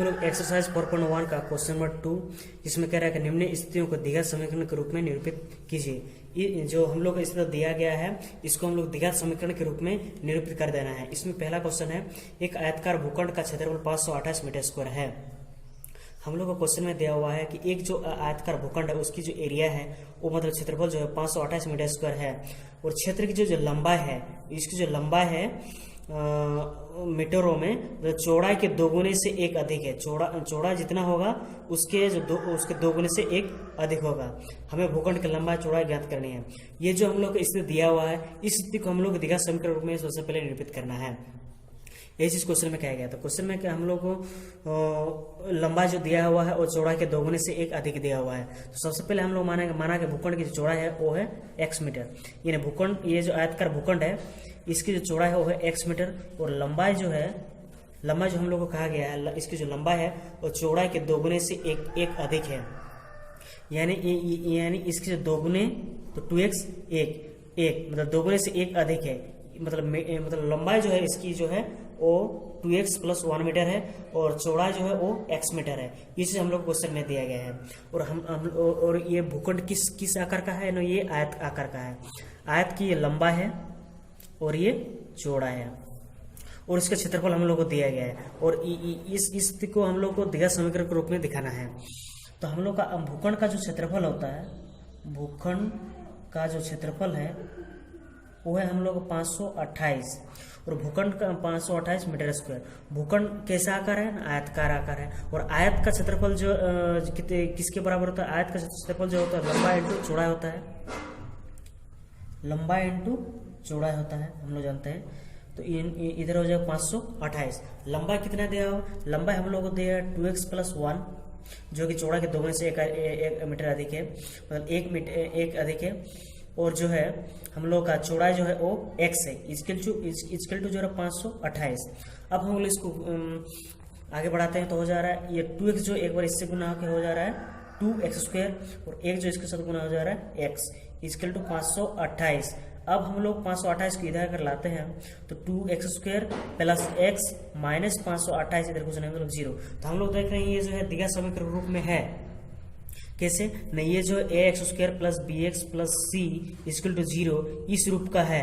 लोग एक्सरसाइज 4.1 का question number 2, जिसमें कह रहा है कि निम्न स्थितियों को द्विघात समीकरण के रूप में निरूपित कीजिए। जो हम लोग इस तरह दिया गया है, इसको हम लोग द्विघात समीकरण के रूप में निरूपित कर देना है। इसमें पहला क्वेश्चन है, एक आयताकार भूखंड का क्षेत्रफल 528 मीटर स्क्वायर है। हम लोग को क्वेश्चन में दिया हुआ है कि एक जो आयताकार भूखंड है उसकी जो एरिया है वो मतलब क्षेत्रफल जो है 528 मीटर स्क्वायर है, और क्षेत्र की जो लंबाई है, इसकी जो लंबाई है मीटरों में, तो चौड़ाई के दोगुने से एक अधिक है। चौड़ा जितना होगा उसके दो गुने से एक अधिक होगा। हमें भूखंड की लंबाई चौड़ाई ज्ञात करनी है। ये जो हम लोग को स्थिति दिया हुआ है, इस स्थिति को हम लोग द्विघात समीकरण रूप में सबसे पहले निरूपित करना है। यही चीज क्वेश्चन में कहा गया था। क्वेश्चन में क्या हम लोग को लंबाई जो दिया हुआ है और चौड़ाई के दोगुने से एक अधिक दिया हुआ है। तो सबसे पहले हम लोग माना कि भूखंड की जो चौड़ाई है वो है x मीटर। यानी भूखंड, ये जो आयताकार भूखंड है इसकी जो चौड़ाई है वो है x मीटर, और लंबाई जो हम लोग को कहा गया है, इसकी जो लंबाई है वो चौड़ाई के दोगुने से एक अधिक है। यानी इसके जो दोगुने, तो 2x एक मतलब दोगुने से एक अधिक है। मतलब लंबाई जो है इसकी जो है वो 2x + 1 मीटर है, और चौड़ाई जो है वो x मीटर है। ये चीज हम लोग क्वेश्चन में दिया गया है। और ये भूखंड किस आकार का है ना, ये आयत आकार का है। आयत की ये लंबाई है और ये चौड़ाई है, और इसका क्षेत्रफल हम लोग को दिया गया है। और इस स्थिति को हम लोग को द्विघात समीकरण के रूप में दिखाना है। तो हम लोग का भूखंड का जो क्षेत्रफल होता है, भूखंड का जो क्षेत्रफल है वो है हम लोग 528, और भूखंड का 528 मीटर स्क्वायर। भूखंड कैसा आकार है? आयतकार आकार है। और आयत का क्षेत्रफल जो किसके बराबर होता है? आयत का क्षेत्रफल जो होता है लंबाई इंटू चौड़ाई होता है। लंबाई इंटू चौड़ाई होता है, हम लोग जानते हैं। तो इधर हो जाएगा 528। लंबाई कितना दिया हो? लंबाई हम लोग को दिया 2x + 1, जो कि चौड़ाई के दोगुने से एक मीटर अधिक है, मतलब एक अधिक है। और जो है हम लोग का चौड़ाई जो है वो x है, इक्वल टू जो है 528। अब हम लोग इसको आगे बढ़ाते हैं तो हो जा रहा है ये 2x जो एक बार इससे गुना होकर हो जा रहा है 2x², और एक जो इसके साथ गुना हो जा रहा है x, इक्वल टू 528। अब हम लोग 528 को इधर अगर लाते हैं तो 2x² + x - 528 इधर कुछ नहीं मतलब 0। तो हम लोग देख रहे हैं ये जो है द्विघात समीकरण रूप में है। कैसे? नहीं, ये जो ax² + bx + c = 0 इस रूप का है।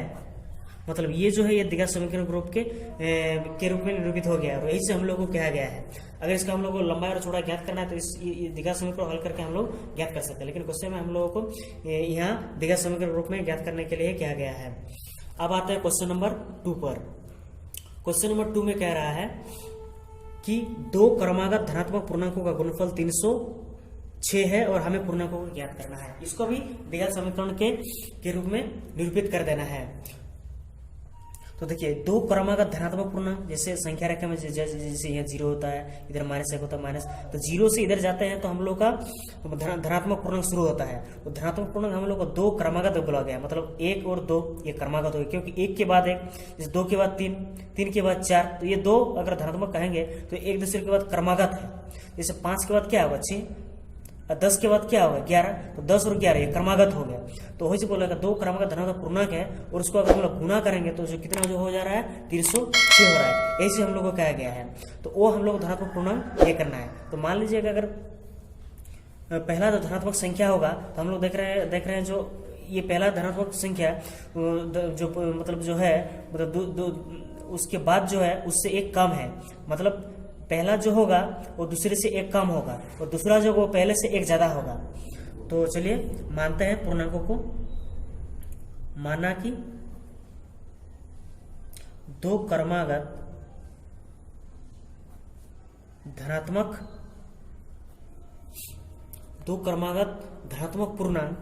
मतलब ये जो है ये द्विघात समीकरण रूप के रूप में निरूपित हो गया, और यही से हम लोग को कहा गया है। अगर इसका हम लोग को लंबाई और चौड़ाई ज्ञात करना है तो इस द्विघात समीकरण हल करके हम लोग ज्ञात कर सकते हैं। लेकिन क्वेश्चन में हम लोगों को यहाँ द्विघात समीकरण रूप में ज्ञात करने के लिए कहा गया है। अब आता है क्वेश्चन नंबर 2 पर। क्वेश्चन नंबर 2 में कह रहा है कि दो क्रमागत धनात्मक पूर्णांकों का गुणनफल 306 है और हमें पूर्णांकों को ज्ञात करना है। इसको भी द्विघात समीकरण के रूप में निरूपित कर देना है। तो देखिए, दो क्रमागत धनात्मक पूर्णांक, जैसे संख्या रेखा में जैसे यहाँ 0 होता है, इधर -1 होता है माइनस, तो 0 से इधर जाते हैं तो हम लोग का धनात्मक पूर्णांक शुरू होता है। तो धनात्मक पूर्णांक हम लोग को दो क्रमागत बोला गया, मतलब 1 और 2 ये क्रमागत हो गए, क्योंकि 1 के बाद 1, जैसे 2 के बाद 3, 3 के बाद 4, तो ये दो अगर धनात्मक कहेंगे तो एक दूसरे के बाद क्रमागत है। जैसे 5 के बाद क्या होगा? 6, 10 के बाद क्या होगा? 11, तो 10 और 11 ये क्रमागत हो गया। तो वही से बोलेगा दो क्रमागत धनात्मक पूर्णांक है, और उसको अगर हम लोग गुना करेंगे तो जो कितना जो हो जा रहा है 306 हो रहा है। ऐसे हम लोग को कहा गया है। तो वो हम लोग धनात्मक पूर्णांक ये करना है। तो मान लीजिएगा अगर पहला जो धनात्मक संख्या होगा तो हम लोग देख रहे हैं जो ये पहला धनात्मक संख्या जो मतलब जो है मतलब उसके बाद जो है उससे एक कम है, मतलब पहला जो होगा वो दूसरे से एक कम होगा, और दूसरा जो वो पहले से एक ज्यादा होगा। तो चलिए मानते हैं पूर्णांकों को। माना कि दो क्रमागत धनात्मक पूर्णांक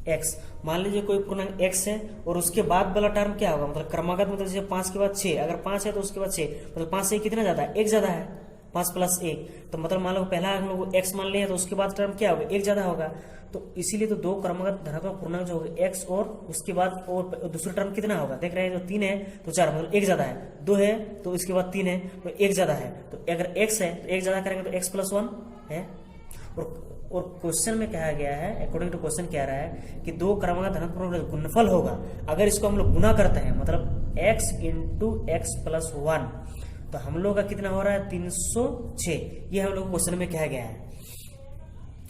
x, मान लीजिए कोई पूर्णांक x है और उसके बाद वाला टर्म क्या होगा? मतलब क्रमागत मतलब जैसे 5 के बाद 6, अगर 5 है तो उसके बाद 6, मतलब 5 से कितना ज्यादा है? 1 ज्यादा है, 5 + 1। तो मतलब मान लो पहला हम लोग x मान लिया तो उसके बाद टर्म क्या होगा? 1 ज्यादा होगा। तो इसीलिए तो दो क्रमागत धनात्मक पूर्णांक जो होगा x, और उसके बाद और दूसरा टर्म कितना होगा? देख रहे हैं जो 3 है तो 4, मतलब 1 ज्यादा है। 2 है तो इसके बाद 3 है तो 1 ज्यादा है। तो अगर x है तो 1 ज्यादा करेंगे तो x + 1 है। और क्वेश्चन में कहा गया है, अकॉर्डिंग टू क्वेश्चन कह रहा है कि दो क्रमागत धनात्मक पूर्णांक गुणनफल होगा। अगर इसको हम लोग गुना करते हैं, मतलब x × x + 1, तो हम लोग का कितना हो रहा है 306, ये हम लोग को क्वेश्चन में कहा गया है।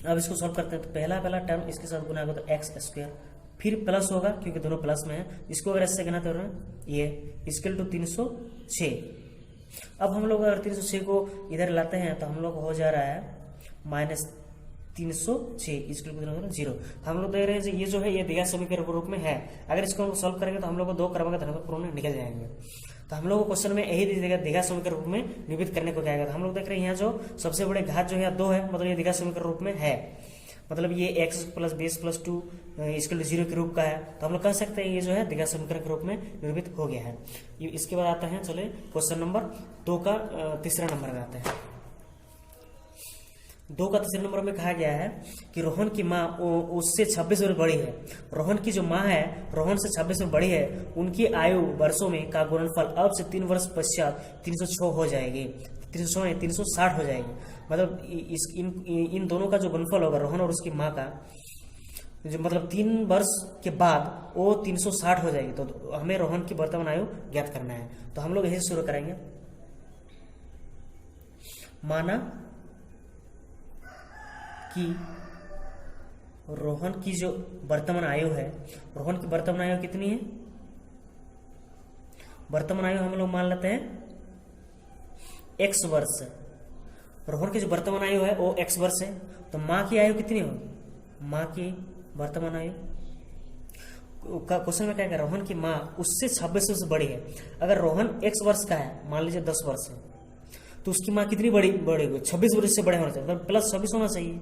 अब इसको सॉल्व करते हैं। तो पहला टर्म इसके साथ गुना होगा तो एक्स स्क्वायर, फिर प्लस होगा क्योंकि दोनों प्लस में है, इसको अगर इससे गुना तो ये इक्वल टू 306। अब हम लोग अगर 306 को इधर लाते हैं तो हम लोग हो जा रहा है माइनस 306 इसके लिए 0। हम लोग देख रहे हैं ये जो है ये दिया समीकरण के रूप में है। अगर इसको हम सॉल्व करेंगे तो हम लोग को 2 क्रमांक धनात्मक में निकल जाएंगे। तो हम लोग को क्वेश्चन में यही दिया दिया समीकरण रूप में निरूपित करने को कहेगा। तो हम लोग देख रहे हैं यहाँ जो सबसे बड़े घात जो है 2 है, मतलब ये दिया समीकरण रूप में है, मतलब ये x प्लस बेस प्लस 2 इसके 0 के रूप का है। तो हम लोग कह सकते हैं ये जो है दिया समीकरण के रूप में निरूपित हो गया है। इसके बाद आता है चले क्वेश्चन नंबर 2 का तीसरा नंबर में आते हैं। 2 का तीसरे नंबर में कहा गया है कि रोहन की माँ उससे 26 वर्ष बड़ी है। रोहन की जो माँ है रोहन से 26 वर्ष बड़ी है, उनकी आयु वर्षों में का गुणनफल अब से 3 वर्ष पश्चात 306 हो जाएगी, 360 हो जाएगी। मतलब इन दोनों का जो गुणनफल होगा रोहन और उसकी माँ का, जो मतलब 3 वर्ष के बाद वो 360 हो जाएगी। तो हमें रोहन की वर्तमान आयु ज्ञात करना है। तो हम लोग यही शुरू करेंगे। माना कि रोहन की जो वर्तमान आयु है, रोहन की वर्तमान आयु कितनी है? वर्तमान आयु हम लोग मान लेते हैं x वर्ष। रोहन की जो वर्तमान आयु है वो x वर्ष है। तो माँ की आयु कितनी होगी? माँ की वर्तमान आयु का क्वेश्चन में क्या है, रोहन की माँ उससे 26 वर्ष बड़ी है। अगर रोहन x वर्ष का है, मान लीजिए 10 वर्ष है, तो उसकी माँ कितनी बड़ी होगी? 26 वर्ष से बड़े होना चाहिए, मतलब प्लस 26 होना चाहिए,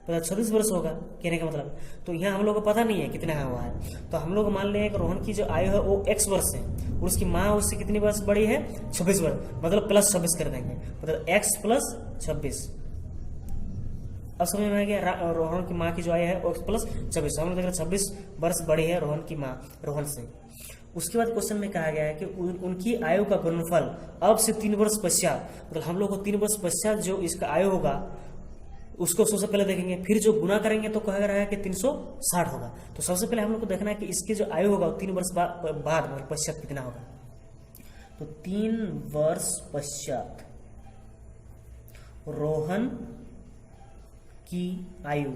मतलब 36 वर्ष होगा कहने का मतलब। तो यहाँ हम लोग को पता नहीं है कितना हुआ है। तो हम लोग मान लें कि रोहन की जो आयु है वो x वर्ष है और उसकी माँ उससे कितनी वर्ष बड़ी है? 26 वर्ष, मतलब प्लस 26 कर देंगे, मतलब x प्लस 26। अब समझ में आ गया? रोहन की माँ की जो आयु है वो x प्लस 26, हम लोग देख रहे 26 वर्ष बड़ी है रोहन की माँ रोहन से। उसके बाद क्वेश्चन में कहा गया है कि उनकी आयु का गुणनफल अब से 3 वर्ष पश्चात, मतलब हम लोग को 3 वर्ष पश्चात जो इसका आयु होगा उसको सबसे पहले देखेंगे, फिर जो गुना करेंगे तो कह रहा है कि 360 होगा। तो सबसे पहले हम लोग को देखना है कि इसकी जो आयु होगा 3 वर्ष बाद मतलब पश्चात कितना होगा। तो 3 वर्ष पश्चात रोहन की आयु,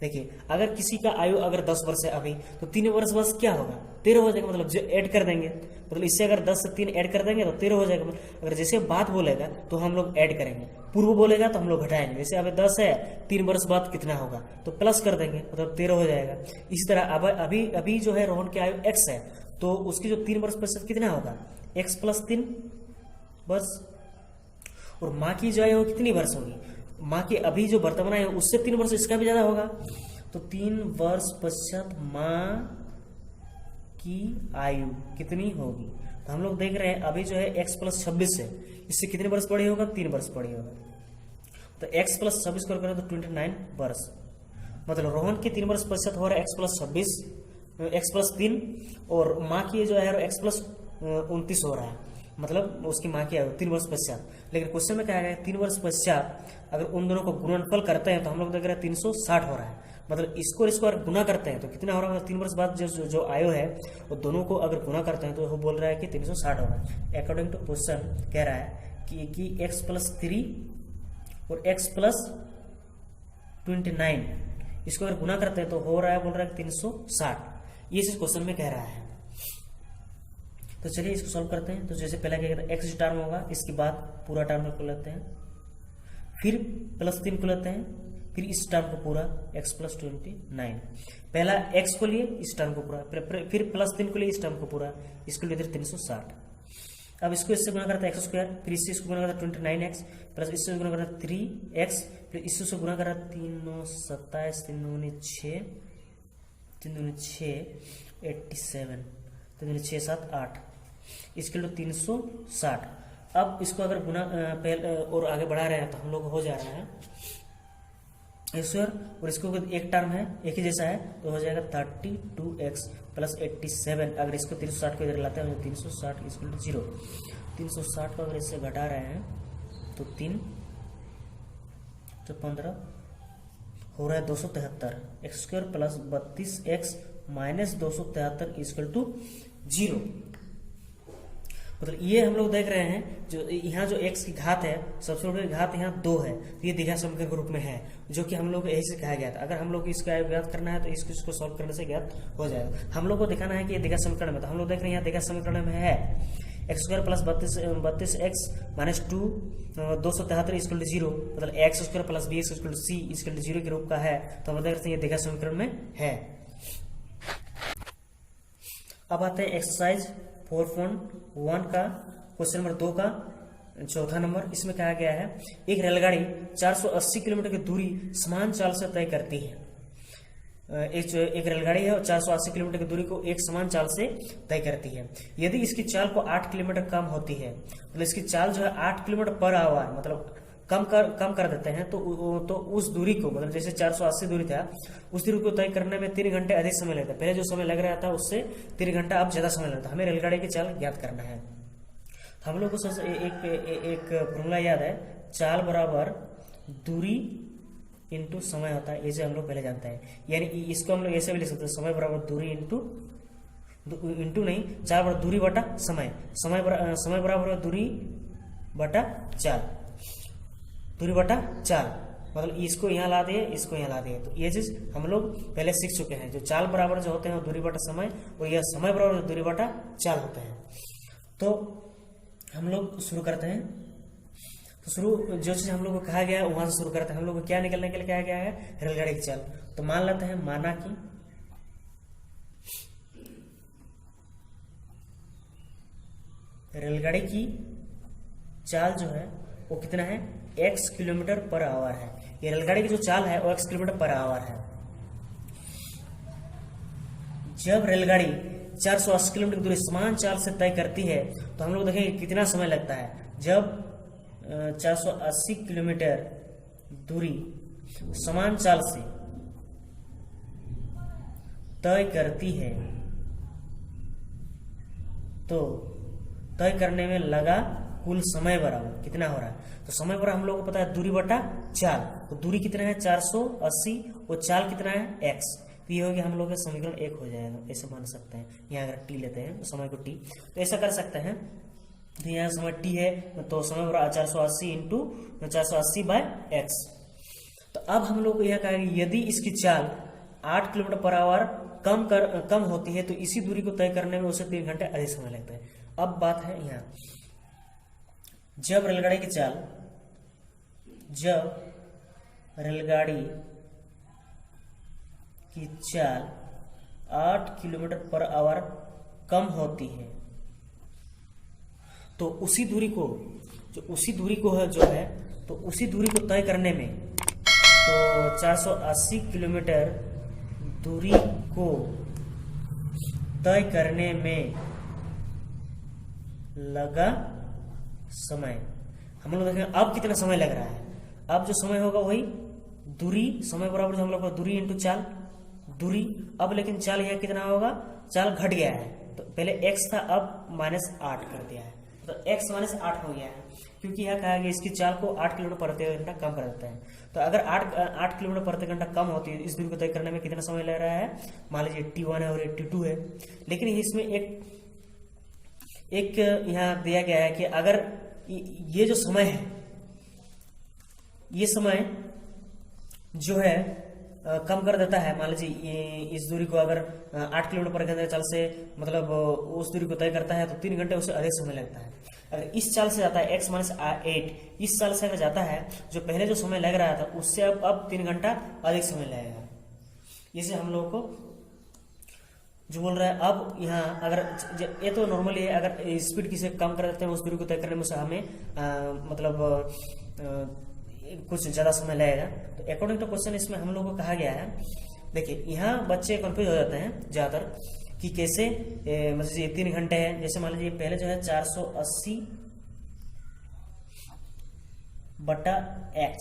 देखिए अगर किसी का आयु अगर 10 वर्ष है अभी, तो 3 वर्ष क्या होगा? 13 हो जाएगा, मतलब जो ऐड कर देंगे, मतलब इससे अगर 10 से 3 ऐड कर देंगे तो 13 हो जाएगा। मतलब अगर जैसे बात बोलेगा तो हम लोग ऐड करेंगे, पूर्व बोलेगा तो हम लोग घटाएंगे। जैसे अभी 10 है, 3 वर्ष बाद कितना होगा तो प्लस कर देंगे, मतलब 13 हो जाएगा। इसी तरह अब अभी जो है रोहन की आयु x है, तो उसकी जो 3 वर्ष पश्चात कितना होगा? x प्लस 3 वर्ष। और माँ की जो आयु कितनी वर्ष होगी? माँ की अभी जो वर्तमान आयु उससे 3 वर्ष इसका भी ज्यादा होगा। तो 3 वर्ष पश्चात माँ की आयु कितनी होगी? तो हम लोग देख रहे हैं अभी जो है x प्लस 26 है, इससे कितने वर्ष बड़ी होगा? 3 वर्ष बड़ी होगा। तो x प्लस 26 को करें तो 29 वर्ष, मतलब रोहन की 3 वर्ष पश्चात हो रहा है x प्लस 26, x प्लस 3, और माँ की जो है x प्लस 29 हो रहा है, मतलब उसकी माँ की आयु 3 वर्ष पश्चात। लेकिन क्वेश्चन में क्या है 3 वर्ष पश्चात अगर उन दोनों को गुणनफल करते हैं तो हम लोग देख रहे हैं 360 हो रहा है। मतलब इसको अगर गुना करते हैं तो कितना हो रहा है? 3 वर्ष बाद जो आयु है वो दोनों को अगर गुना करते हैं तो वो बोल रहा है कि 360 होगा। अकॉर्डिंग टू क्वेश्चन कह रहा है कि x प्लस 3 और x प्लस 29 इसको अगर गुना करते हैं तो हो रहा है, बोल रहा है 360। ये इस क्वेश्चन में कह रहा है। तो चलिए इसको सॉल्व करते हैं। तो जैसे पहला क्या कहते हैं x टर्म होगा, इसके बाद पूरा टर्म को लेते हैं, फिर प्लस 3 को लेते हैं, फिर इस टर्म को पूरा x प्लस 29। पहला x को लिए इस टर्म को पूरा, फिर प्लस 3 को लिए इस टर्म को पूरा, इसको लिए 360। अब इसको इससे गुना करता है x स्क्वायर, फिर इससे इसको गुना करता है 29x, प्लस इससे गुना करता है 3x, फिर इससे गुना करा 3 9 27, 3 9 6, 3 9 6 87, 3 6 7 8, इसके लिए 360। अब इसको अगर गुना पहले और आगे बढ़ा रहे हैं तो हम लोग हो जा रहा है स्क्वायर, और इसको एक टर्म है एक ही जैसा है तो हो जाएगा 32x प्लस 87। अगर इसको 360 को इधर लाते हैं तो 360 इसको 0, 360 को अगर इससे घटा रहे हैं तो 3 तो 15 हो रहा है 273 x square plus 32x minus 273 equal to 0। मतलब ये हम लोग देख रहे हैं जो यहाँ जो x की घात है, सबसे बड़ी घात यहाँ 2 है, तो ये द्विघात समीकरण के रूप में है, जो कि हम लोग को यही से कहा गया था। अगर हम लोग को इसका ज्ञात करना है तो इसको सॉल्व करने से ज्ञात हो जाएगा। हम लोग को दिखाना है कि ये द्विघात समीकरण में, तो हम लोग देख रहे हैं यहाँ द्विघात समीकरण में है x square plus 32 x minus 2 273 equal to 0, मतलब x square plus b x equal to c equal to 0 के रूप का है, तो हम देख रहे हैं ये द्विघात समीकरण में है। अब आते हैं एक्सरसाइज 4.1 का क्वेश्चन नंबर 2 का चौथा नंबर। इसमें कहा गया है एक रेलगाड़ी 480 किलोमीटर की दूरी समान चाल से तय करती है। एक रेलगाड़ी है और 480 किलोमीटर की दूरी को एक समान चाल से तय करती है। यदि इसकी चाल को 8 किलोमीटर कम होती है, मतलब इसकी चाल जो है 8 किलोमीटर पर आवर, मतलब कम कर देते हैं, तो उस दूरी को, मतलब जैसे 480 दूरी था, उस दूरी को तय करने में 3 घंटे अधिक समय लगता है। पहले जो समय लग रहा था उससे 3 घंटा अब ज्यादा समय लगता है। हमें रेलगाड़ी की चाल ज्ञात करना है। तो हम लोग को एक फॉर्मूला याद है, चाल बराबर दूरी इंटू समय होता है, ऐसे हम लोग पहले जानते हैं। यानी इसको हम लोग ऐसे भी लिख सकते हैं, समय बराबर दूरी इंटू नहीं, चाल बराबर दूरी बटा समय, समय बराबर दूरी बटा चाल, दूरी बटा चाल, मतलब इसको यहाँ ला दिए, इसको यहाँ ला दिए। तो ये चीज हम लोग पहले सीख चुके हैं। जो चाल बराबर जो होते हैं वो दूरी बटा समय, और यह समय बराबर दूरी बटा चाल होते हैं। तो हम लोग शुरू करते हैं। तो शुरू जो चीज हम लोग को कहा गया है वहां से शुरू करते हैं। हम लोग को क्या निकलने के लिए कहा गया है, रेलगाड़ी की चाल। तो मान लेते हैं, माना कि रेलगाड़ी की चाल जो है वो कितना है, x किलोमीटर पर आवर है। ये रेलगाड़ी की जो चाल है वो x किलोमीटर पर आवर है। जब रेलगाड़ी 480 किलोमीटर की दूरी समान चाल से तय करती है तो हम लोग देखेंगे कितना समय लगता है। जब 480 किलोमीटर दूरी समान चाल से तय करती है तो तय करने में लगा कुल समय बराबर कितना हो रहा है। तो समय बराबर हम लोग को पता है दूरी बटा चाल। तो दूरी कितना है 480 और चाल कितना है x। तो ये हो गया हम लोग का समीकरण 1 हो जाएगा, ऐसे मान सकते हैं। यहाँ अगर t लेते हैं तो समय को t, तो ऐसा कर सकते हैं। तो यहाँ समय t है तो समय बराबर 480 इंटू 480 बाय x। तो अब हम लोग को यह कहेंगे यदि इसकी चाल 8 किलोमीटर पर आवर कम होती है तो इसी दूरी को तय करने में उसे 3 घंटे अधिक समय लगता है। अब बात है यहाँ, जब रेलगाड़ी की चाल 8 किलोमीटर पर आवर कम होती है तो उसी दूरी को तय करने में, तो 480 किलोमीटर दूरी को तय करने में लगा समय, हम लोग देखेंगे अब कितना समय लग रहा है। अब जो समय होगा वही दूरी, समय बराबर हम लोग का दूरी इंटू चाल, दूरी। अब लेकिन चाल यह कितना होगा, चाल घट गया है। तो पहले x था, अब -8 कर दिया है, तो x -8 हो गया है, क्योंकि यह कहा गया इसकी चाल को 8 किलोमीटर प्रति घंटा कम कर देता है। तो अगर 8 किलोमीटर प्रति घंटा कम होती है, इस दूरी को तय करने में कितना समय लग रहा है, मान लीजिए t1 है और ये t2 है। लेकिन इसमें एक यहाँ दिया गया है कि अगर ये जो समय है, ये समय जो है कम कर देता है, मान लीजिए इस दूरी को अगर 8 किलोमीटर पर घंटे चाल से मतलब उस दूरी को तय करता है तो 3 घंटे उससे अधिक समय लगता है। अगर इस चाल से जाता है x -8, इस चाल से अगर जाता है जो पहले जो समय लग रहा था उससे अब 3 घंटा अधिक समय लगेगा। इसे हम लोगों को जो बोल रहा है, अब यहाँ अगर ये तो नॉर्मली है, अगर स्पीड किसे कम कर देते हैं उस दूरी को तय करने में से हमें कुछ ज्यादा समय लगेगा। तो अकॉर्डिंग टू क्वेश्चन इसमें हम लोगों को कहा गया है, देखिए यहाँ बच्चे कंफ्यूज हो जाते हैं ज्यादातर कि कैसे, मतलब ये 3 घंटे है। जैसे मान लीजिए पहले जो है 480 बटा x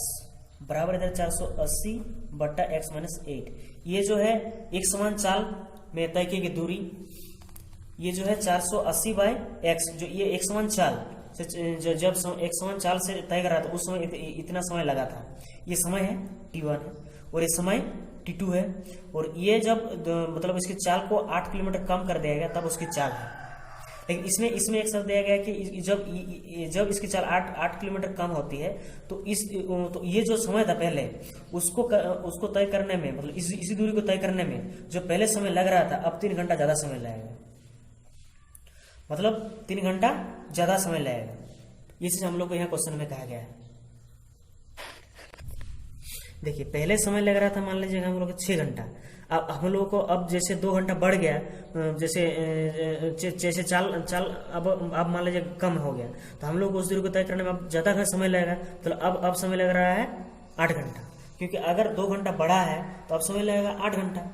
बराबर इधर 480 बटा x -8, ये जो है एक समान चाल में तय की दूरी, ये जो है 480 बाय x, जो ये एक समान चाल जब एक समान चाल से तय कर रहा था उस समय इतना समय लगा था। ये समय है t1 है और ये समय t2 है, और ये जब मतलब इसकी चाल को 8 किलोमीटर कम कर दिया गया तब उसकी चाल है। लेकिन इसमें इसमें एक शर्त दिया गया है कि जब इसकी चाल 8 किलोमीटर कम होती है तो ये जो समय था पहले उसको तय करने में, मतलब इसी दूरी को तय करने में जो पहले समय लग रहा था अब 3 घंटा ज्यादा समय लगेगा, मतलब 3 घंटा ज्यादा समय लगेगा। ये चीज हम लोग को यहाँ क्वेश्चन में कहा गया है। देखिए पहले समय लग रहा था मान लीजिए हम लोग 6 घंटा, अब हम लोगों को अब जैसे 2 घंटा बढ़ गया, जैसे चाल अब मान लीजिए कम हो गया, तो हम लोग को उस दूरी को तय करने में अब ज्यादा समय लगेगा। तो अब समय लग रहा है 8 घंटा, क्योंकि अगर 2 घंटा बढ़ा है तो अब समय लगेगा 8 घंटा।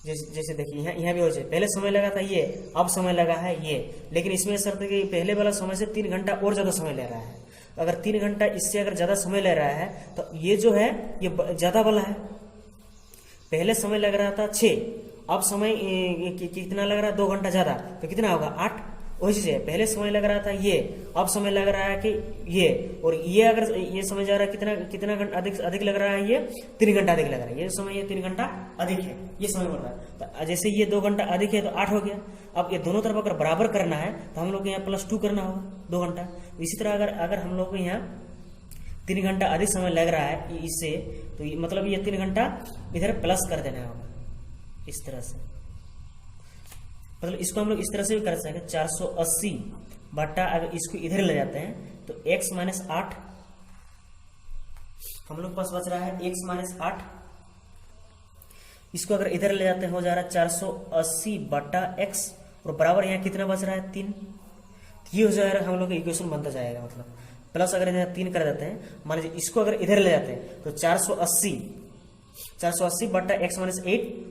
जैसे देखिए यहाँ भी हो जाए, पहले समय लगा था ये, अब समय लगा है ये, लेकिन इसमें शर्त है कि पहले वाला समय से 3 घंटा और ज्यादा समय ले रहा है। अगर 3 घंटा इससे अगर ज्यादा समय ले रहा है तो ये जो है ये ज्यादा वाला है। पहले समय लग रहा था 6, अब समय कितना लग रहा है 2 घंटा ज्यादा, तो कितना होगा 8। वही चीज है, पहले समय लग रहा था ये, अब समय लग रहा है कि ये, और ये अगर ये समय जा रहा है कितना घंटा अधिक लग रहा है, ये 3 घंटा अधिक लग रहा है, ये समय ये 3 घंटा अधिक है, ये समय बढ़ रहा है। तो जैसे ये 2 घंटा अधिक है तो 8 हो गया। अब ये दोनों तरफ अगर बराबर करना है तो हम लोग को यहाँ +2 करना होगा 2 घंटा। इसी तरह अगर हम लोग को यहाँ 3 घंटा अधिक समय लग रहा है इससे, तो मतलब ये 3 घंटा इधर प्लस कर देना होगा इस तरह से। मतलब इसको हम लोग इस तरह से भी कर सकते हैं, 480 बटा अगर इसको इधर ले जाते हैं तो x - 8 हम लोग पास बच रहा है, x - 8। इसको अगर इधर ले जाते हैं हो जा रहा है 480 बटा x, और बराबर यहाँ कितना बच रहा है 3। ये हो जाएगा हम लोग का इक्वेशन बनता जाएगा, मतलब प्लस अगर इधर 3 कर देते हैं, मान लीजिए इसको अगर इधर ले जाते हैं तो 480 बटा x - 8,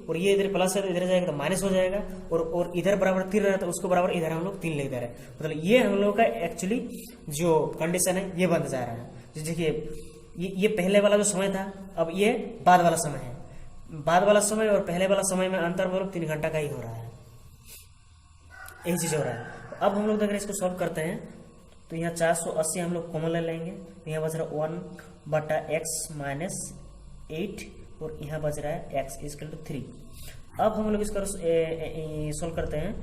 और ये इधर प्लस है तो इधर जाएगा तो माइनस हो जाएगा, और इधर बराबर 3 रहता है तो उसको बराबर इधर हम लोग 3 ले रहे हैं। मतलब ये हम लोग का एक्चुअली जो कंडीशन है ये बनता जा रहा है। देखिए ये पहले वाला जो समय था, अब ये बाद वाला समय है। बाद वाला समय और पहले वाला समय में अंतर मतलब 3 घंटा का ही हो रहा है, यही चीज हो रहा है। अब हम लोग अगर इसको सॉल्व करते हैं तो यहाँ 480 हम लोग कॉमन ले लेंगे, तो यहाँ बच रहा है 1 बटा x - 8, और यहाँ बच रहा है x = 3। अब हम लोग इसका सोल्व करते हैं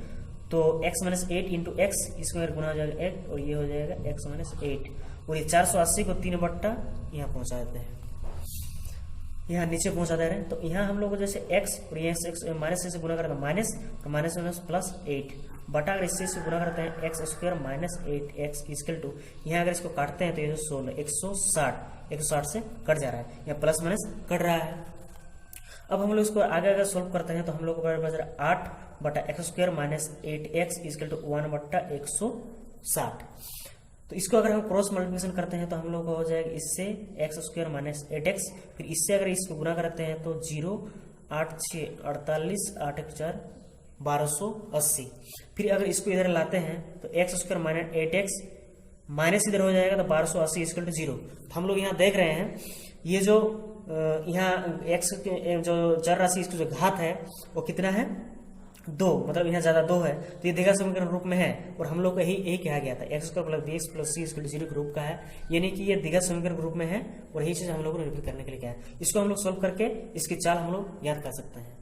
तो x - 8 इंटू x, इसमें अगर गुना हो जाएगा 1, और ये हो जाएगा x - 8, और ये 480 को 3 बट्टा यहाँ पहुँचा देते हैं, यहाँ नीचे पहुँचा दे रहे हैं। तो यहाँ हम लोग को जैसे x और यहाँ से माइनस से गुना करते हैं माइनस, तो माइनस +8 बटा अगर इससे गुना करते हैं x² - 8x = यहाँ अगर इसको काटते हैं तो ये 16 160 से कट जा रहा है, यहाँ प्लस माइनस कट रहा है। अब हम लोग इसको आगे अगर सोल्व करते हैं तो हम लोग को बच रहा है 8 बटा x² - 8x = 1 बटा 160। तो इसको अगर हम क्रॉस मल्टीप्लिकेशन करते हैं तो हम लोग को हो जाएगा इससे x² - 8x, फिर इससे अगर इसको गुना करते हैं तो 0 8 6 48 8 1 4 1280। फिर अगर इसको इधर लाते हैं तो x² - 8x माइनस इधर हो जाएगा तो 1280 = 0। तो हम लोग यहाँ देख रहे हैं ये जो यहाँ x जो चर राशि इसकी जो घात है वो कितना है 2, मतलब यहाँ ज्यादा 2 है, तो ये द्विघात समीकरण रूप में है, और हम लोग को यही कहा गया था x² + bx + c = 0 के रूप का है, यानी कि ये द्विघात समीकरण रूप में है, और यही चीज हम लोग को रिपीट करने के लिए क्या है। इसको हम लोग सोल्व करके इसकी चाल हम लोग याद कर सकते हैं।